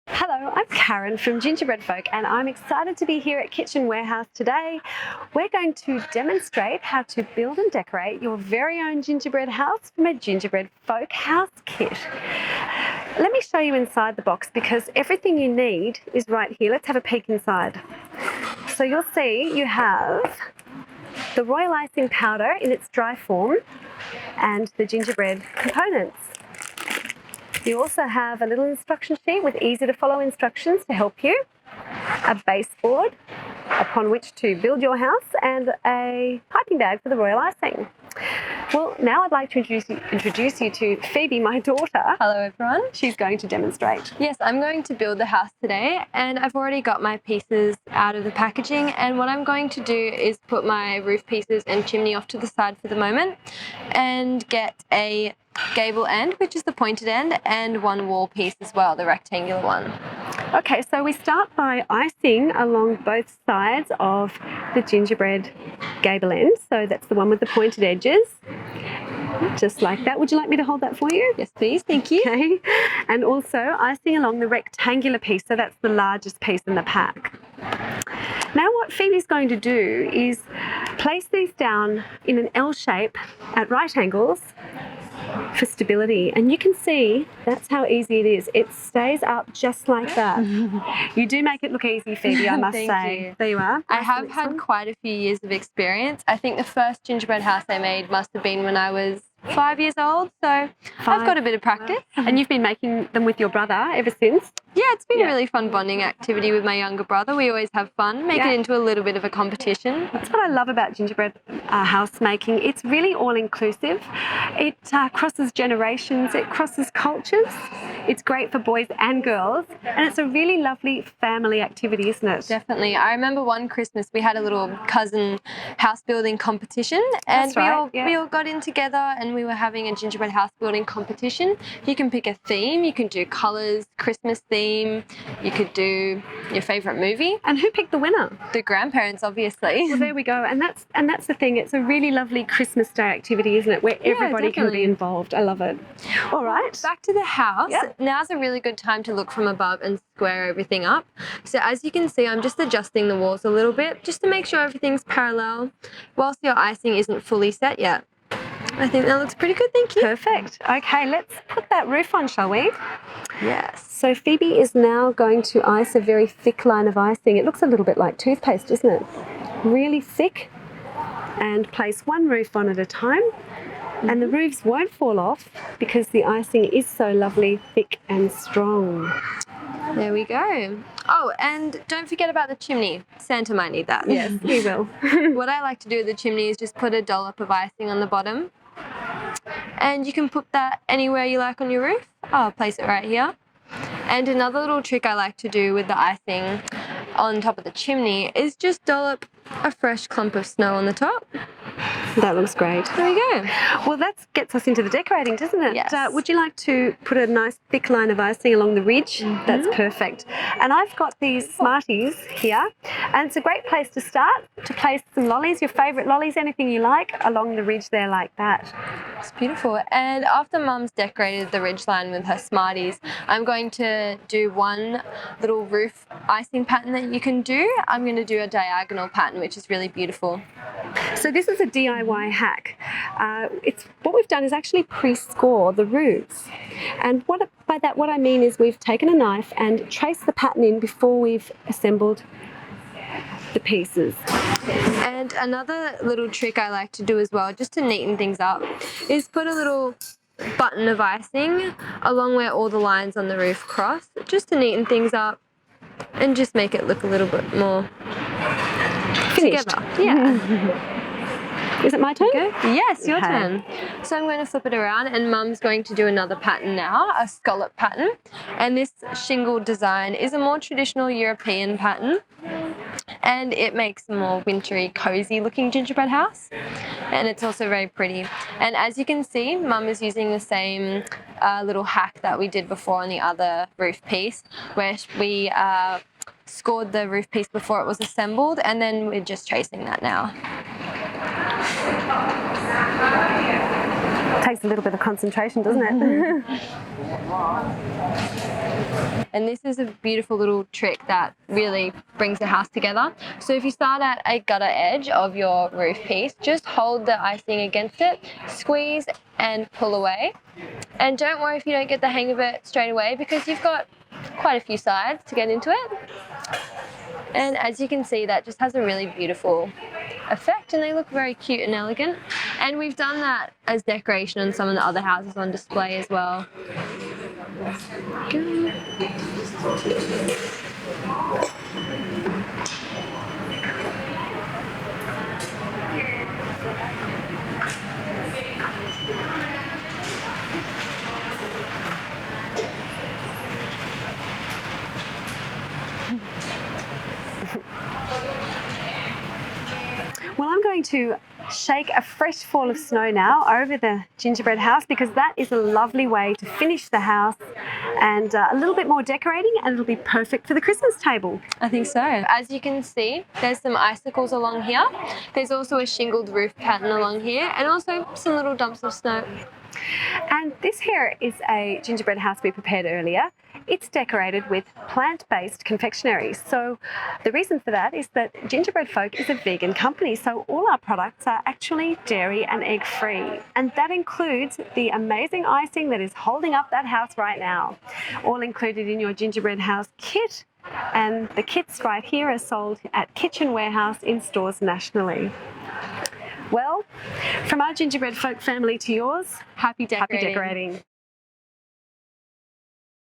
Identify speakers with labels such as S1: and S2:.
S1: Hello, I'm Karen from Gingerbread Folk and I'm excited to be here at Kitchen Warehouse today. We're going to demonstrate how to build and decorate your very own gingerbread house from a Gingerbread Folk house kit. Let me show you inside the box because everything you need is right here. Let's have a peek inside. So you'll see you have the royal icing powder in its dry form and the gingerbread components. You also have a little instruction sheet with easy to follow instructions to help you, a baseboard upon which to build your house, and a piping bag for the royal icing. Well, now I'd like to introduce you to Phoebe, my daughter.
S2: Hello everyone.
S1: She's going to demonstrate.
S2: Yes, I'm going to build the house today and I've already got my pieces out of the packaging, and what I'm going to do is put my roof pieces and chimney off to the side for the moment and get a gable end, which is the pointed end, and one wall piece as well, the rectangular one.
S1: Okay, so we start by icing along both sides of the gingerbread gable end. So that's the one with the pointed edges, just like that. Would you like me to hold that for you?
S2: Yes, please. Thank you.
S1: Okay, and also icing along the rectangular piece, so that's the largest piece in the pack. Now what Phoebe's going to do is place these down in an L shape at right angles for stability, and you can see that's how easy it is. It stays up just like that. You do make it look easy, Phoebe, I must
S2: Thank
S1: say.
S2: you.
S1: There you are.
S2: I have had quite a few years of experience. I think the first gingerbread house I made must have been when I was 5 years old, so I've got a bit of practice.
S1: And you've been making them with your brother ever since?
S2: Yeah, it's been a really fun bonding activity with my younger brother. We always have fun, make it into a little bit of a competition.
S1: That's what I love about gingerbread house making. It's really all-inclusive. It crosses generations, it crosses cultures. It's great for boys and girls, and it's a really lovely family activity, isn't it?
S2: Definitely. I remember one Christmas we had a little cousin house building competition, and we all got in together and we were having a gingerbread house building competition. You can pick a theme, you can do colours, Christmas theme, you could do your favourite movie.
S1: And who picked the winner?
S2: The grandparents, obviously.
S1: Well, there we go. And that's the thing. It's a really lovely Christmas Day activity, isn't it? Where everybody can be involved. I love it. All right.
S2: Back to the house. Yep. Now's a really good time to look from above and square everything up. So as you can see, I'm just adjusting the walls a little bit just to make sure everything's parallel whilst your icing isn't fully set yet. I think that looks pretty good, thank you.
S1: Perfect. Okay, let's put that roof on, shall we?
S2: Yes.
S1: So Phoebe is now going to ice a very thick line of icing. It looks a little bit like toothpaste, doesn't it? Really thick. And place one roof on at a time. And the roofs won't fall off because the icing is so lovely, thick and strong.
S2: There we go. Oh, and don't forget about the chimney. Santa might need that.
S1: Yes, he will.
S2: What I like to do with the chimney is just put a dollop of icing on the bottom. And you can put that anywhere you like on your roof. I'll place it right here. And another little trick I like to do with the icing on top of the chimney is just dollop a fresh clump of snow on the top.
S1: That looks great.
S2: There you go.
S1: Well, that gets us into the decorating, doesn't it?
S2: Yes.
S1: Would you like to put a nice thick line of icing along the ridge? That's perfect. And I've got these Smarties here, and it's a great place to start, to place some lollies, your favourite lollies, anything you like, along the ridge there like that.
S2: It's beautiful. And after Mum's decorated the ridge line with her Smarties, I'm going to do one little roof icing pattern that you can do. I'm going to do a diagonal pattern, which is really beautiful.
S1: So this is a DIY hack. What we've done is actually pre-score the roofs. And by that what I mean is we've taken a knife and traced the pattern in before we've assembled the pieces.
S2: And another little trick I like to do as well, just to neaten things up, is put a little button of icing along where all the lines on the roof cross, just to neaten things up and just make it look a little bit more
S1: Finished.
S2: together. Yeah.
S1: Is it my turn?
S2: Yes, your turn. So I'm going to flip it around, and Mum's going to do another pattern now, a scallop pattern. And this shingle design is a more traditional European pattern, and it makes a more wintry, cozy looking gingerbread house. And it's also very pretty. And as you can see, Mum is using the same little hack that we did before on the other roof piece, where we scored the roof piece before it was assembled, and then we're just tracing that now.
S1: Takes a little bit of concentration, doesn't it?
S2: And this is a beautiful little trick that really brings the house together. So if you start at a gutter edge of your roof piece, just hold the icing against it, squeeze and pull away. And don't worry if you don't get the hang of it straight away, because you've got quite a few sides to get into it. And as you can see, that just has a really beautiful effect, and they look very cute and elegant. And we've done that as decoration on some of the other houses on display as well. Good.
S1: Well, I'm going to shake a fresh fall of snow now over the gingerbread house, because that is a lovely way to finish the house, and a little bit more decorating, and it'll be perfect for the Christmas table.
S2: I think so. As you can see, there's some icicles along here. There's also a shingled roof pattern along here, and also some little dumps of snow.
S1: And this here is a gingerbread house we prepared earlier. It's decorated with plant-based confectionery. So the reason for that is that Gingerbread Folk is a vegan company, so all our products are actually dairy and egg-free. And that includes the amazing icing that is holding up that house right now, all included in your gingerbread house kit. And the kits right here are sold at Kitchen Warehouse in stores nationally. Well, from our Gingerbread Folk family to yours,
S2: Happy decorating.
S1: Happy decorating.